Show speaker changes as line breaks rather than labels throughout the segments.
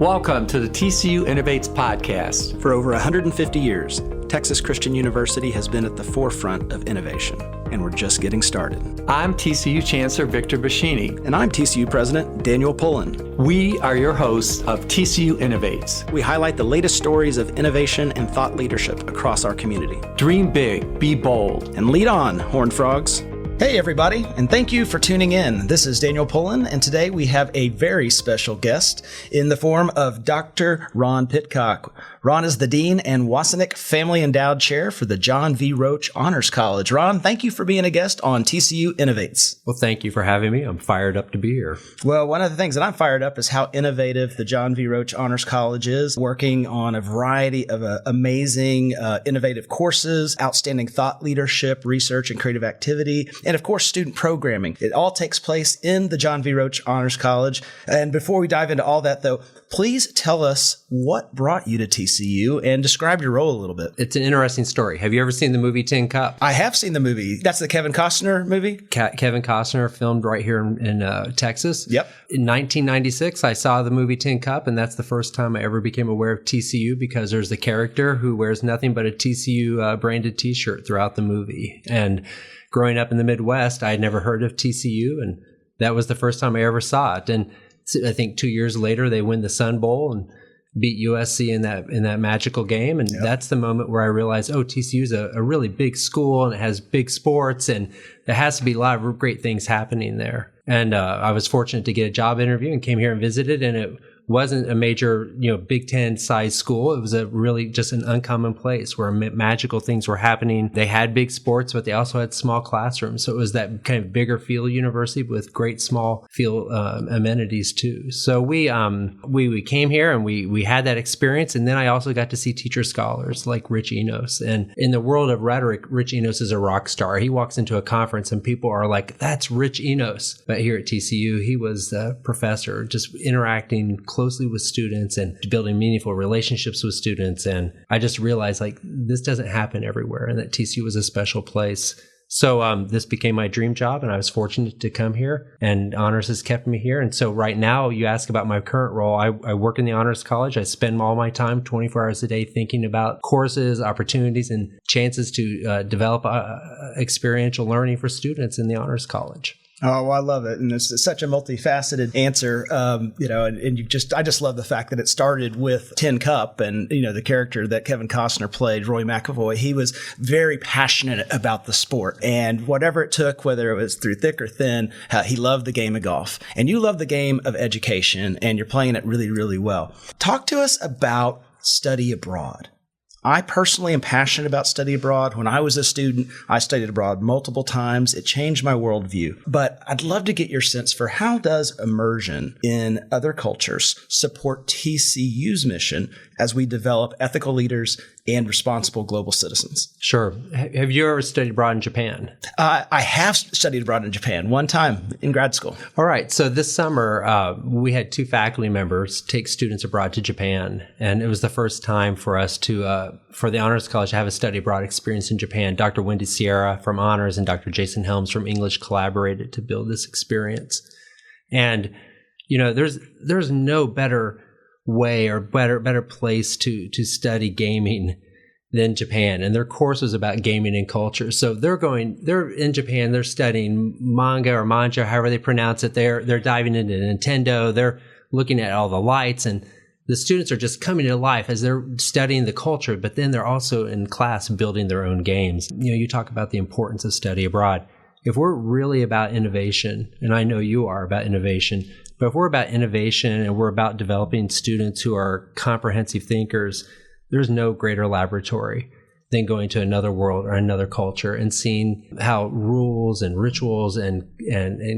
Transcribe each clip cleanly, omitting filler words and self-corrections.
Welcome to the TCU Innovates podcast.
For over 150 years, Texas Christian University has been at the forefront of innovation, and we're just getting started.
I'm TCU Chancellor Victor Bashini.
And I'm TCU President Daniel Pullin.
We are your hosts of TCU Innovates.
We highlight the latest stories of innovation and thought leadership across our community.
Dream big, be bold,
and lead on, Horned Frogs. Hey everybody, and thank you for tuning in. This is Daniel Pullin, and today we have a very special guest in the form of Dr. Ron Pitcock. Ron is the Dean and Wassenich Family Endowed Chair for the John V. Roach Honors College. Ron, thank you for being a guest on TCU Innovates.
Well, thank you for having me. I'm fired up to be here.
Well, one of the things that I'm fired up is how innovative the John V. Roach Honors College is, working on a variety of amazing, innovative courses, outstanding thought leadership, research, and creative activity, and of course, student programming. It all takes place in the John V. Roach Honors College. And before we dive into all that, though, please tell us what brought you to TCU and describe your role a little bit.
It's an interesting story. Have you ever seen the movie Tin Cup?
I have seen the movie. That's the Kevin Costner movie?
Kevin Costner, filmed right here in Texas.
Yep.
In 1996, I saw the movie Tin Cup, and that's the first time I ever became aware of TCU because there's the character who wears nothing but a TCU branded T-shirt throughout the movie. And growing up in the Midwest, I had never heard of TCU, and that was the first time I ever saw it. And I think 2 years later, they win the Sun Bowl and beat USC in that magical game. And that's the moment where I realized, TCU is a really big school, and it has big sports, and there has to be a lot of great things happening there. And I was fortunate to get a job interview and came here and visited, and it wasn't a major, Big Ten size school. It was a really just an uncommon place where magical things were happening. They had big sports, but they also had small classrooms. So it was that kind of bigger field university with great small field amenities too. So we came here and we had that experience. And then I also got to see teacher scholars like Rich Enos. And in the world of rhetoric, Rich Enos is a rock star. He walks into a conference and people are like, that's Rich Enos. But here at TCU, he was the professor, just interacting closely with students and building meaningful relationships with students. And I just realized this doesn't happen everywhere, and that TCU was a special place. So this became my dream job, and I was fortunate to come here, and Honors has kept me here. And so right now, you ask about my current role. I work in the Honors College. I spend all my time 24 hours a day thinking about courses, opportunities, and chances to develop experiential learning for students in the Honors College.
Oh, well, I love it. And it's such a multifaceted answer, and I just love the fact that it started with Tin Cup and, the character that Kevin Costner played, Roy McAvoy. He was very passionate about the sport, and whatever it took, whether it was through thick or thin, he loved the game of golf. And you love the game of education, and you're playing it really, really well. Talk to us about study abroad. I personally am passionate about study abroad. When I was a student, I studied abroad multiple times. It changed my worldview. But I'd love to get your sense for how does immersion in other cultures support TCU's mission as we develop ethical leaders and responsible global citizens?
Sure. Have you ever studied abroad in Japan?
I have studied abroad in Japan one time in grad school.
All right. So this summer, we had 2 faculty members take students abroad to Japan. And it was the first time for us for the Honors College to have a study abroad experience in Japan. Dr. Wendy Sierra from Honors and Dr. Jason Helms from English collaborated to build this experience. And, there's no better way or better place to study gaming than Japan. And their course was about gaming and culture. So they're in Japan, they're studying manga or manja, however they pronounce it. They're diving into Nintendo. They're looking at all the lights, and the students are just coming to life as they're studying the culture, but then they're also in class building their own games. You talk about the importance of study abroad. If we're really about innovation, and I know you are about innovation, but if we're about innovation and we're about developing students who are comprehensive thinkers, there's no greater laboratory than going to another world or another culture and seeing how rules and rituals and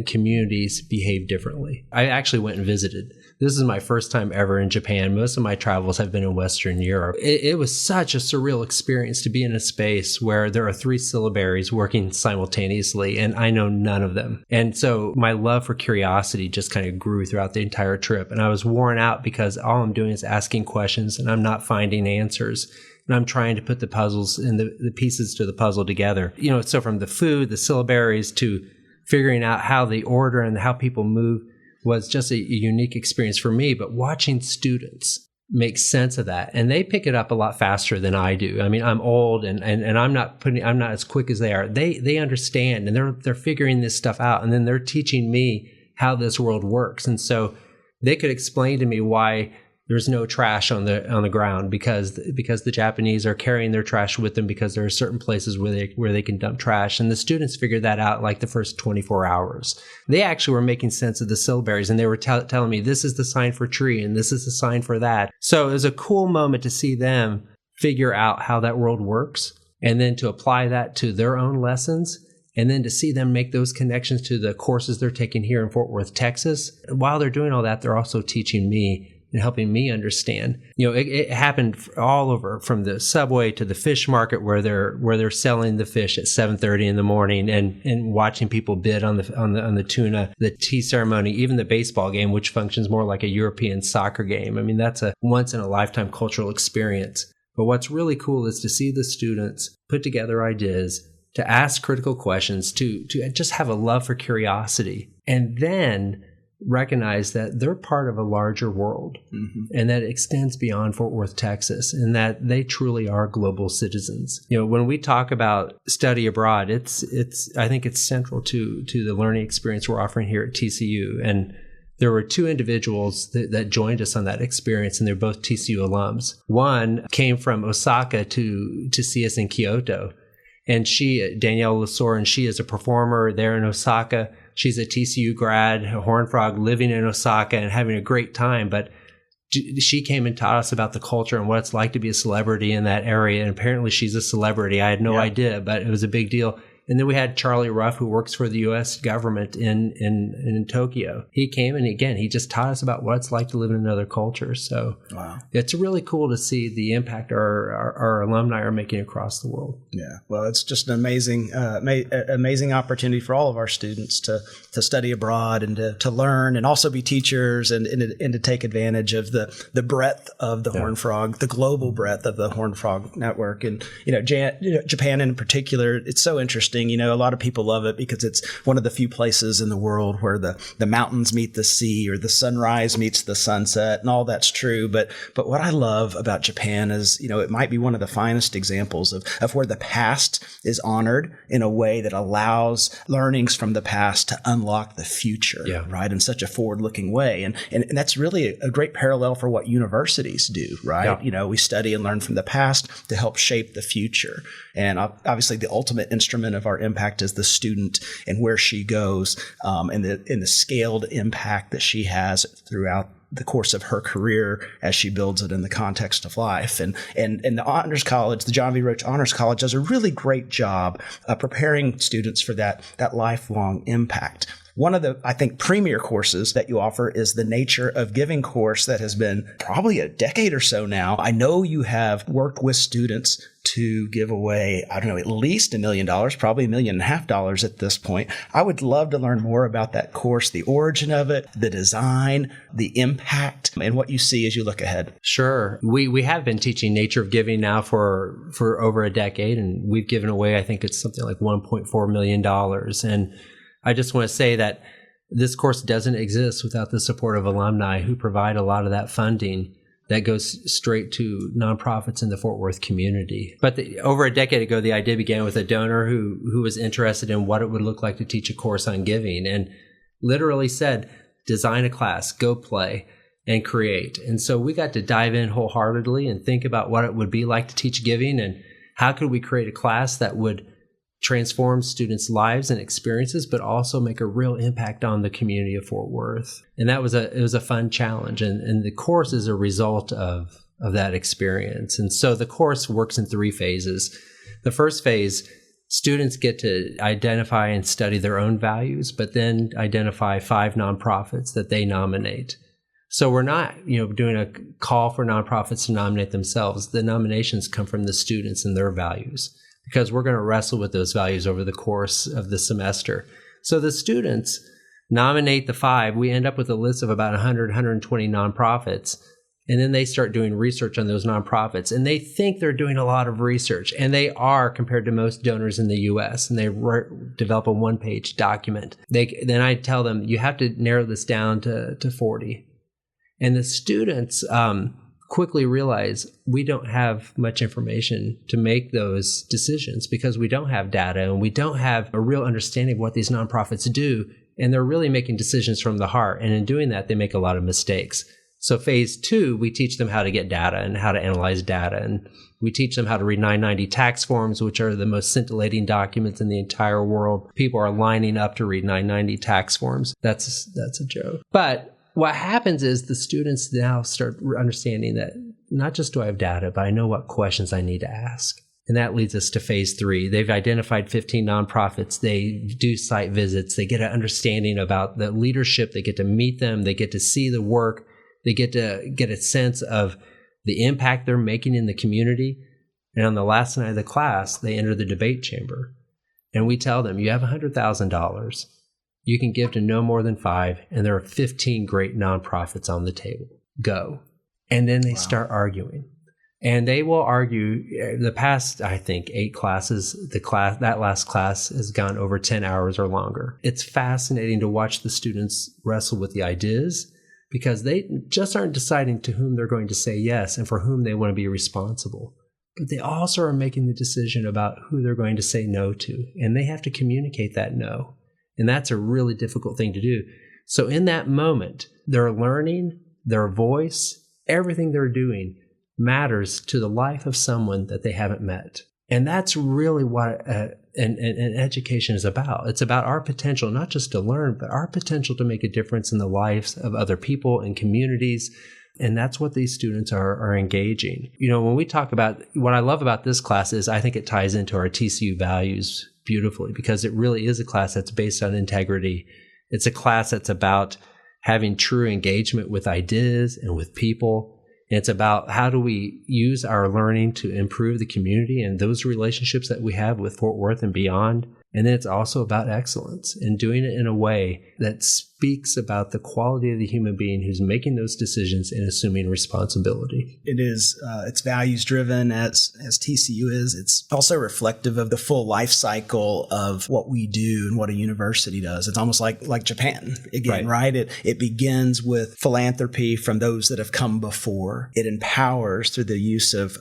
communities behave differently. I actually went and visited. This is my first time ever in Japan. Most of my travels have been in Western Europe. It was such a surreal experience to be in a space where there are 3 syllabaries working simultaneously, and I know none of them. And so my love for curiosity just kind of grew throughout the entire trip. And I was worn out because all I'm doing is asking questions and I'm not finding answers. And I'm trying to put the puzzles and the pieces to the puzzle together. So from the food, the syllabaries, to figuring out how they order and how people move, was just a unique experience for me. But watching students make sense of that, and they pick it up a lot faster than I do. I mean, I'm old and I'm not as quick as they are. They understand, and they're figuring this stuff out, and then they're teaching me how this world works. And so they could explain to me why there's no trash on the ground because the Japanese are carrying their trash with them because there are certain places where they can dump trash. And the students figured that out like the first 24 hours. They actually were making sense of the syllabaries, and they were telling me this is the sign for tree and this is the sign for that. So it was a cool moment to see them figure out how that world works and then to apply that to their own lessons. And then to see them make those connections to the courses they're taking here in Fort Worth, Texas. And while they're doing all that, they're also teaching me and helping me understand. It happened all over, from the subway to the fish market where they're selling the fish at 7:30 in the morning, and watching people bid on the tuna, the tea ceremony, even the baseball game, which functions more like a European soccer game. I mean, that's a once in a lifetime cultural experience. But what's really cool is to see the students put together ideas, to ask critical questions, to just have a love for curiosity, and then recognize that they're part of a larger world, and that extends beyond Fort Worth, Texas, and that they truly are global citizens. When we talk about study abroad, I think it's central to the learning experience we're offering here at TCU. And there were two individuals that joined us on that experience, and they're both TCU alums. One came from Osaka to see us in Kyoto. And Danielle Lesor, and she is a performer there in Osaka. She's a TCU grad, a Horned Frog, living in Osaka and having a great time. But she came and taught us about the culture and what it's like to be a celebrity in that area. And apparently she's a celebrity. I had no idea, but it was a big deal. And then we had Charlie Ruff, who works for the U.S. government in Tokyo. He came, and again, he just taught us about what it's like to live in another culture. So It's really cool to see the impact our alumni are making across the world.
Yeah, well, it's just an amazing opportunity for all of our students to study abroad and to learn, and also be teachers, and to take advantage of the breadth of the Horned Frog, the global breadth of the Horned Frog network. And Japan in particular, it's so interesting. A lot of people love it because it's one of the few places in the world where the mountains meet the sea, or the sunrise meets the sunset, and all that's true. But what I love about Japan is, it might be one of the finest examples of where the past is honored in a way that allows learnings from the past to unlock the future, right? In such a forward-looking way. And that's really a great parallel for what universities do, right? Yeah. We study and learn from the past to help shape the future. And obviously the ultimate instrument of our impact is the student and where she goes, and the scaled impact that she has throughout the course of her career as she builds it in the context of life. And the Honors College, the John V. Roach Honors College, does a really great job preparing students for that lifelong impact. One of the, I think, premier courses that you offer is the Nature of Giving course that has been probably a decade or so now. I know you have worked with students to give away, I don't know, at least $1 million, probably $1.5 million at this point. I would love to learn more about that course, the origin of it, the design, the impact, and what you see as you look ahead.
Sure. We have been teaching Nature of Giving now for over a decade, and we've given away, I think it's something like $1.4 million. And I just want to say that this course doesn't exist without the support of alumni who provide a lot of that funding that goes straight to nonprofits in the Fort Worth community. But over a decade ago, the idea began with a donor who was interested in what it would look like to teach a course on giving, and literally said, design a class, go play, and create. And so we got to dive in wholeheartedly and think about what it would be like to teach giving, and how could we create a class that would transform students' lives and experiences, but also make a real impact on the community of Fort Worth. And it was a fun challenge. And the course is a result of that experience. And so the course works in 3 phases. The first phase, students get to identify and study their own values, but then identify 5 nonprofits that they nominate. So we're not, doing a call for nonprofits to nominate themselves. The nominations come from the students and their values, because we're going to wrestle with those values over the course of the semester. So the students nominate the 5. We end up with a list of about 100, 120 nonprofits. And then they start doing research on those nonprofits, and they think they're doing a lot of research, and they are compared to most donors in the U.S., and they develop a one-page document. Then I tell them, you have to narrow this down to 40. And the students quickly realize we don't have much information to make those decisions because we don't have data, and we don't have a real understanding of what these nonprofits do, and they're really making decisions from the heart. And in doing that, they make a lot of mistakes. So phase 2, we teach them how to get data and how to analyze data. And we teach them how to read 990 tax forms, which are the most scintillating documents in the entire world. People are lining up to read 990 tax forms. That's a joke. But what happens is the students now start understanding that not just do I have data, but I know what questions I need to ask. And that leads us to phase 3. They've identified 15 nonprofits. They do site visits. They get an understanding about the leadership. They get to meet them. They get to see the work. They get to get a sense of the impact they're making in the community. And on the last night of the class, they enter the debate chamber. And we tell them, you have $100,000. You can give to no more than 5, and there are 15 great nonprofits on the table. Go. And then they start arguing. And they will argue the past, I think, 8 classes, that last class has gone over 10 hours or longer. It's fascinating to watch the students wrestle with the ideas, because they just aren't deciding to whom they're going to say yes and for whom they want to be responsible. But they also are making the decision about who they're going to say no to. And they have to communicate that no. And that's a really difficult thing to do. So in that moment, they're learning, their voice, everything they're doing matters to the life of someone that they haven't met. And that's really what an education is about. It's about our potential, not just to learn, but our potential to make a difference in the lives of other people and communities. And that's what these students are engaging. You know, when we talk about what I love about this class is I think it ties into our TCU values beautifully, because it really is a class that's based on integrity. It's a class that's about having true engagement with ideas and with people. It's about how do we use our learning to improve the community and those relationships that we have with Fort Worth and beyond. And then it's also about excellence and doing it in a way that speaks about the quality of the human being who's making those decisions and assuming responsibility.
It is, it's values driven as TCU is. It's also reflective of the full life cycle of what we do and what a university does. It's almost like Japan again, right? It begins with philanthropy from those that have come before. It empowers through the use of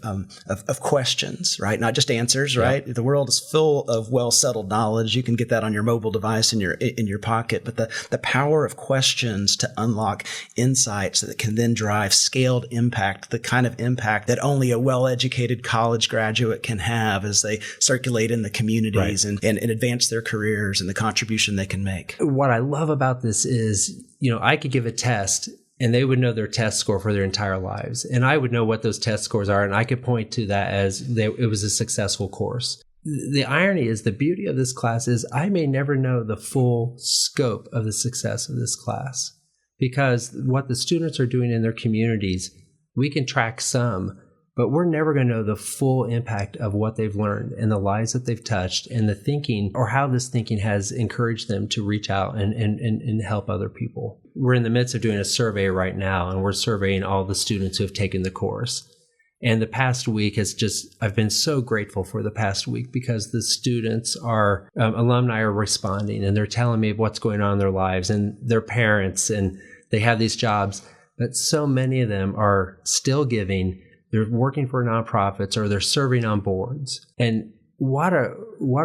questions, right? Not just answers, right? The world is full of well-settled knowledge. You can get that on your mobile device in your pocket, but the power of questions to unlock insights that can then drive scaled impact, the kind of impact that only a well-educated college graduate can have as they circulate in the communities and advance their careers and the contribution they can make.
What I love about this is, you know, I could give a test and they would know their test score for their entire lives. And I would know what those test scores are, and I could point to that as it was a successful course. The irony is, the beauty of this class is I may never know the full scope of the success of this class, because what the students are doing in their communities, we can track some, but we're never going to know the full impact of what they've learned and the lives that they've touched and the thinking, or how this thinking has encouraged them to reach out and help other people. We're in the midst of doing a survey right now, and we're surveying all the students who have taken the course. And the past week I've been so grateful for the past week, because the students alumni are responding, and they're telling me what's going on in their lives and their parents, and they have these jobs. But so many of them are still giving. They're working for nonprofits, or they're serving on boards. And what a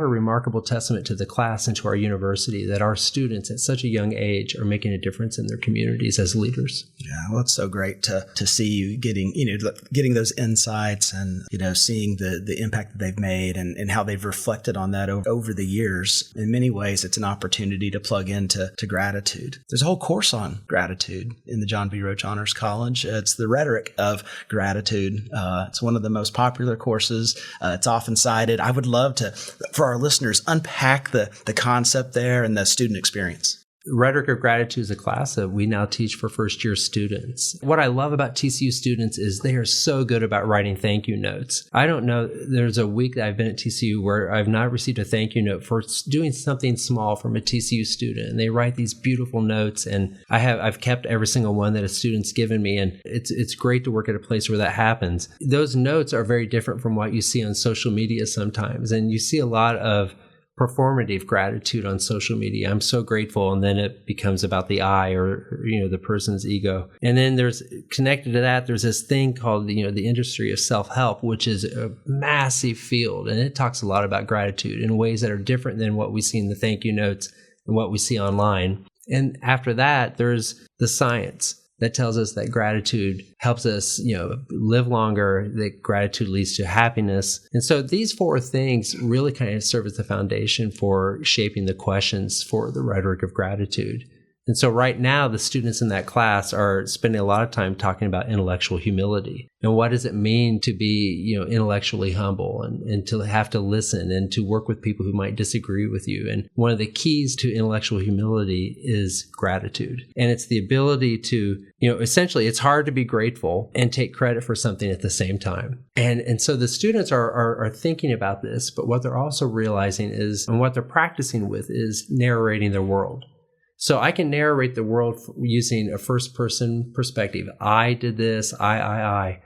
remarkable testament to the class and to our university that our students at such a young age are making a difference in their communities as leaders.
Yeah, well, it's so great to see you getting those insights and, seeing the impact that they've made and how they've reflected on that over the years. In many ways, it's an opportunity to plug into gratitude. There's a whole course on gratitude in the John B. Roach Honors College. It's the rhetoric of gratitude. It's one of the most popular courses. It's often cited. I would love to, for our listeners, unpack the concept there and the student experience.
Rhetoric of Gratitude is a class that we now teach for first-year students. What I love about TCU students is they are so good about writing thank you notes. I don't know, there's a week that I've been at TCU where I've not received a thank you note for doing something small from a TCU student. And they write these beautiful notes, and I've kept every single one that a student's given me, and it's great to work at a place where that happens. Those notes are very different from what you see on social media sometimes, and you see a lot of performative gratitude on social media. I'm so grateful. And then it becomes about the I or, the person's ego. And then there's connected to that, there's this thing called, the industry of self-help, which is a massive field. And it talks a lot about gratitude in ways that are different than what we see in the thank you notes and what we see online. And after that, there's the science that tells us that gratitude helps us, live longer, that gratitude leads to happiness. And so these four things really kind of serve as the foundation for shaping the questions for the rhetoric of gratitude. And so right now, the students in that class are spending a lot of time talking about intellectual humility. And what does it mean to be, intellectually humble and to have to listen and to work with people who might disagree with you. And one of the keys to intellectual humility is gratitude. And it's the ability to, essentially it's hard to be grateful and take credit for something at the same time. And so the students are thinking about this, but what they're also realizing is, and what they're practicing with is narrating their world. So I can narrate the world using a first-person perspective. I did this, I.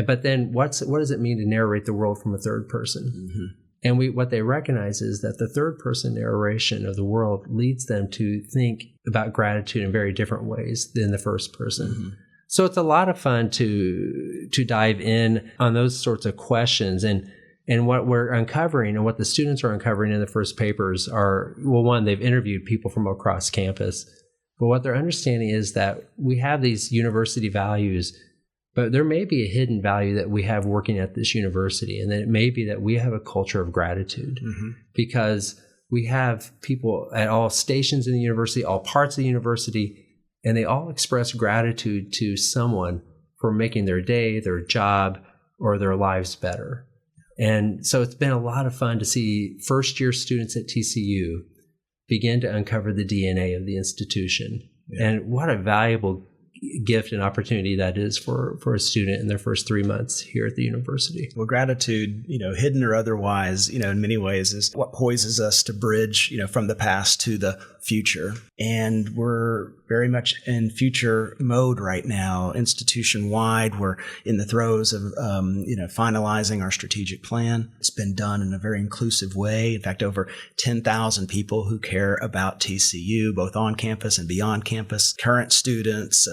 But then what does it mean to narrate the world from a third person? Mm-hmm. And what they recognize is that the third-person narration of the world leads them to think about gratitude in very different ways than the first person. Mm-hmm. So it's a lot of fun to dive in on those sorts of questions. And what we're uncovering and what the students are uncovering in the first papers are, well, one, they've interviewed people from across campus. But what they're understanding is that we have these university values, but there may be a hidden value that we have working at this university. And then it may be that we have a culture of gratitude because we have people at all stations in the university, all parts of the university, and they all express gratitude to someone for making their day, their job, or their lives better. And so it's been a lot of fun to see first-year students at TCU begin to uncover the DNA of the institution. Yeah. And what a valuable gift and opportunity that is for a student in their first 3 months here at the university.
Well, gratitude, hidden or otherwise, in many ways is what poises us to bridge, from the past to the future. And we're very much in future mode right now, institution-wide. We're in the throes of, finalizing our strategic plan. It's been done in a very inclusive way. In fact, over 10,000 people who care about TCU, both on campus and beyond campus, current students,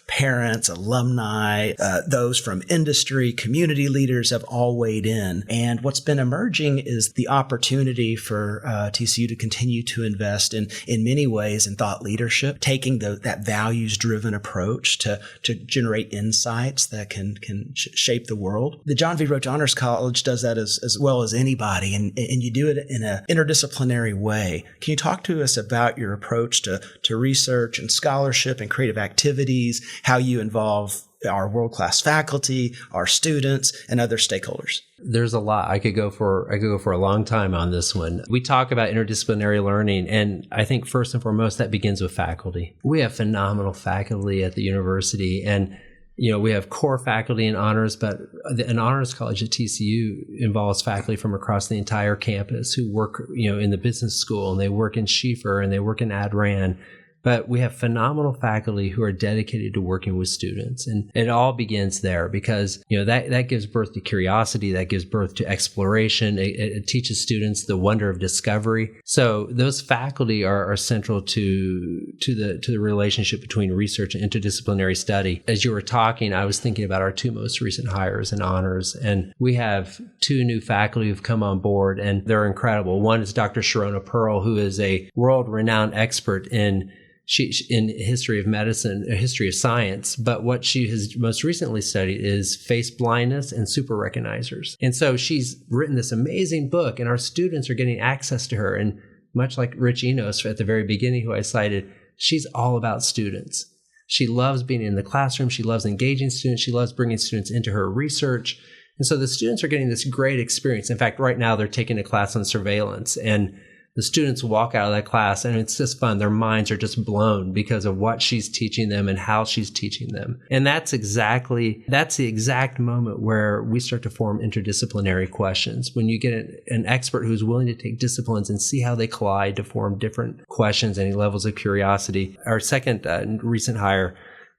parents, alumni, those from industry, community leaders have all weighed in. And what's been emerging is the opportunity for TCU to continue to invest in many ways in thought leadership, taking that values-driven approach to generate insights that can shape the world. The John V. Roach Honors College does that as well as anybody, and you do it in an interdisciplinary way. Can you talk to us about your approach to research and scholarship and creative activities, how you involve our world-class faculty, our students, and other stakeholders?
There's a lot. I could go for a long time on this one. We talk about interdisciplinary learning, and I think first and foremost that begins with faculty. We have phenomenal faculty at the university, and we have core faculty in honors, but an honors college at TCU involves faculty from across the entire campus who work, in the business school, and they work in Schieffer, and they work in AdRan. But we have phenomenal faculty who are dedicated to working with students. And it all begins there because, that gives birth to curiosity, that gives birth to exploration. It teaches students the wonder of discovery. So those faculty are central to the relationship between research and interdisciplinary study. As you were talking, I was thinking about our two most recent hires in honors. And we have two new faculty who've come on board, and they're incredible. One is Dr. Sharona Pearl, who is a world-renowned expert in history of medicine, history of science, but what she has most recently studied is face blindness and super recognizers. And so she's written this amazing book, and our students are getting access to her. And much like Rich Enos at the very beginning, who I cited, she's all about students. She loves being in the classroom. She loves engaging students. She loves bringing students into her research. And so the students are getting this great experience. In fact, right now they're taking a class on surveillance, and the students walk out of that class and it's just fun. Their minds are just blown because of what she's teaching them and how she's teaching them. And that's the exact moment where we start to form interdisciplinary questions. When you get an expert who's willing to take disciplines and see how they collide to form different questions and levels of curiosity. Our second recent hire,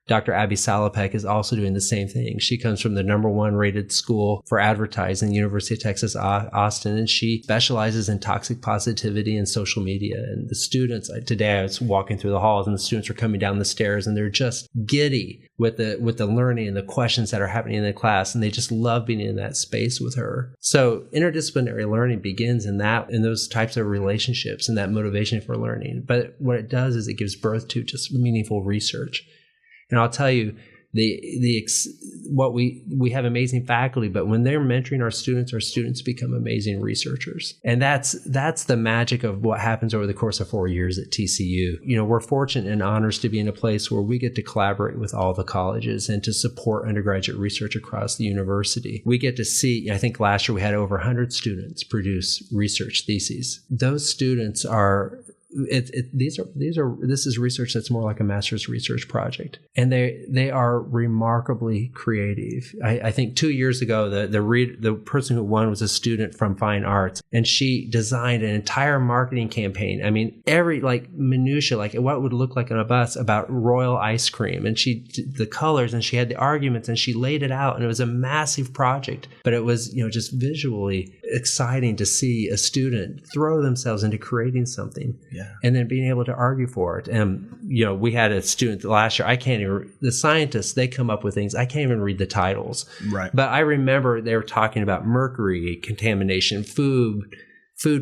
Dr. Abby Salopek, is also doing the same thing. She comes from the #1 rated school for advertising, University of Texas, Austin, and she specializes in toxic positivity and social media. And the students, today I was walking through the halls and the students are coming down the stairs and they're just giddy with the learning and the questions that are happening in the class. And they just love being in that space with her. So interdisciplinary learning begins in those types of relationships and that motivation for learning. But what it does is it gives birth to just meaningful research. And I'll tell you, we have amazing faculty, but when they're mentoring our students become amazing researchers. And that's the magic of what happens over the course of 4 years at TCU. We're fortunate and honors to be in a place where we get to collaborate with all the colleges and to support undergraduate research across the university. We get to see, I think last year we had over 100 students produce research theses. Those students are this is research that's more like a master's research project, and they are remarkably creative. I think 2 years ago, the person who won was a student from Fine Arts, and she designed an entire marketing campaign. I mean, every minutia, like what would look like on a bus about royal ice cream, and she did the colors, and she had the arguments, and she laid it out, and it was a massive project. But it was just visually exciting to see a student throw themselves into creating something. Yeah. And then being able to argue for it. And, we had a student last year, the scientists, they come up with things, I can't even read the titles. Right. But I remember they were talking about mercury contamination, food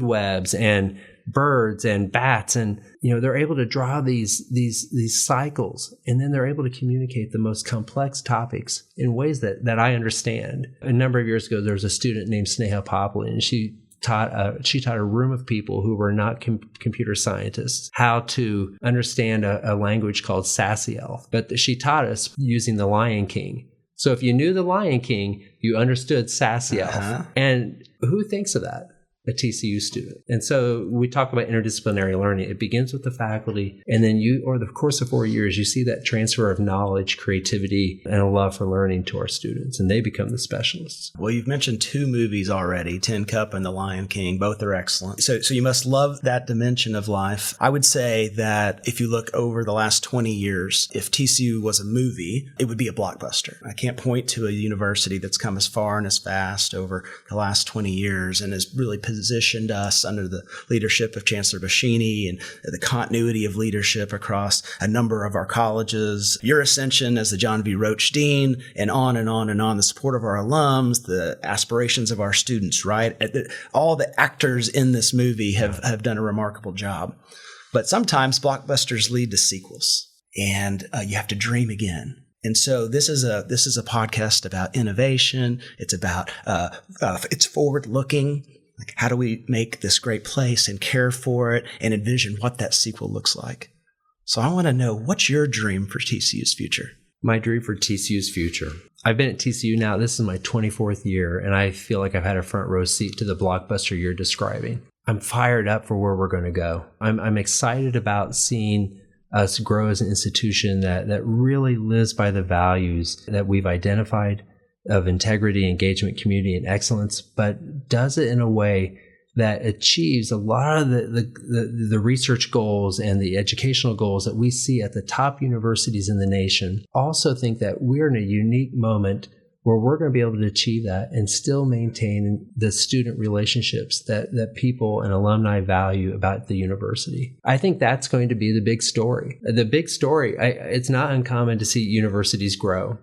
webs, and birds and bats. And, they're able to draw these cycles, and then they're able to communicate the most complex topics in ways that I understand. A number of years ago, there was a student named Sneha Popley, and she taught a room of people who were not computer scientists how to understand a language called Sassy Elf. But she taught us using the Lion King. So if you knew the Lion King, you understood Sassy Elf. And who thinks of that? A TCU student. And so we talk about interdisciplinary learning. It begins with the faculty, and then over the course of 4 years, you see that transfer of knowledge, creativity, and a love for learning to our students, and they become the specialists.
Well, you've mentioned 2 movies already, Tin Cup and The Lion King. Both are excellent. So you must love that dimension of life. I would say that if you look over the last 20 years, if TCU was a movie, it would be a blockbuster. I can't point to a university that's come as far and as fast over the last 20 years and has really positioned us under the leadership of Chancellor Boschini and the continuity of leadership across a number of our colleges, your ascension as the John V. Roach Dean, and on and on and on, the support of our alums, the aspirations of our students, right? All the actors in this movie have done a remarkable job. But sometimes blockbusters lead to sequels, and you have to dream again. And so this is a podcast about innovation. It's about it's forward looking. Like, how do we make this great place and care for it and envision what that sequel looks like? So I want to know, what's your dream for TCU's future?
My dream for TCU's future. I've been at TCU now. This is my 24th year, and I feel like I've had a front row seat to the blockbuster you're describing. I'm fired up for where we're going to go. I'm excited about seeing us grow as an institution that really lives by the values that we've identified of integrity, engagement, community, and excellence, but does it in a way that achieves a lot of the research goals and the educational goals that we see at the top universities in the nation. Also think that we're in a unique moment where we're going to be able to achieve that and still maintain the student relationships that people and alumni value about the university. I think that's going to be the big story. The big story, it's not uncommon to see universities grow.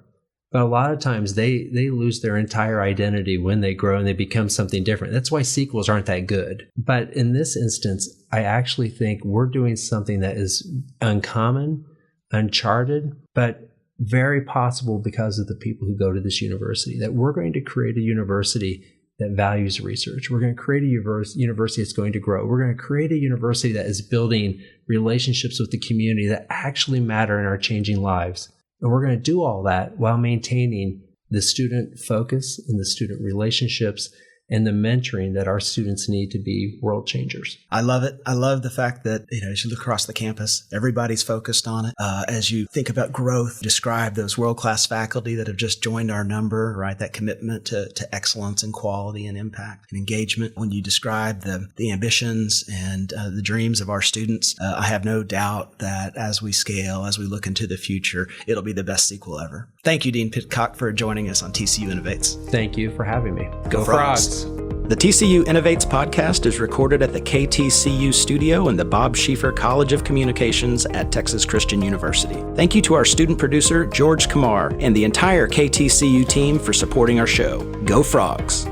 But a lot of times they lose their entire identity when they grow and they become something different. That's why sequels aren't that good. But in this instance, I actually think we're doing something that is uncommon, uncharted, but very possible because of the people who go to this university. That we're going to create a university that values research. We're going to create a university that's going to grow. We're going to create a university that is building relationships with the community that actually matter in our changing lives. And we're going to do all that while maintaining the student focus and the student relationships and the mentoring that our students need to be world changers.
I love it. I love the fact that, as you look across the campus, everybody's focused on it. As you think about growth, describe those world-class faculty that have just joined our number, right? That commitment to excellence and quality and impact and engagement. When you describe the ambitions and the dreams of our students, I have no doubt that as we scale, as we look into the future, it'll be the best sequel ever. Thank you, Dean Pitcock, for joining us on TCU Innovates.
Thank you for having me.
Go Frogs. The TCU Innovates podcast is recorded at the KTCU studio in the Bob Schieffer College of Communications at Texas Christian University. Thank you to our student producer, George Kamar, and the entire KTCU team for supporting our show. Go Frogs!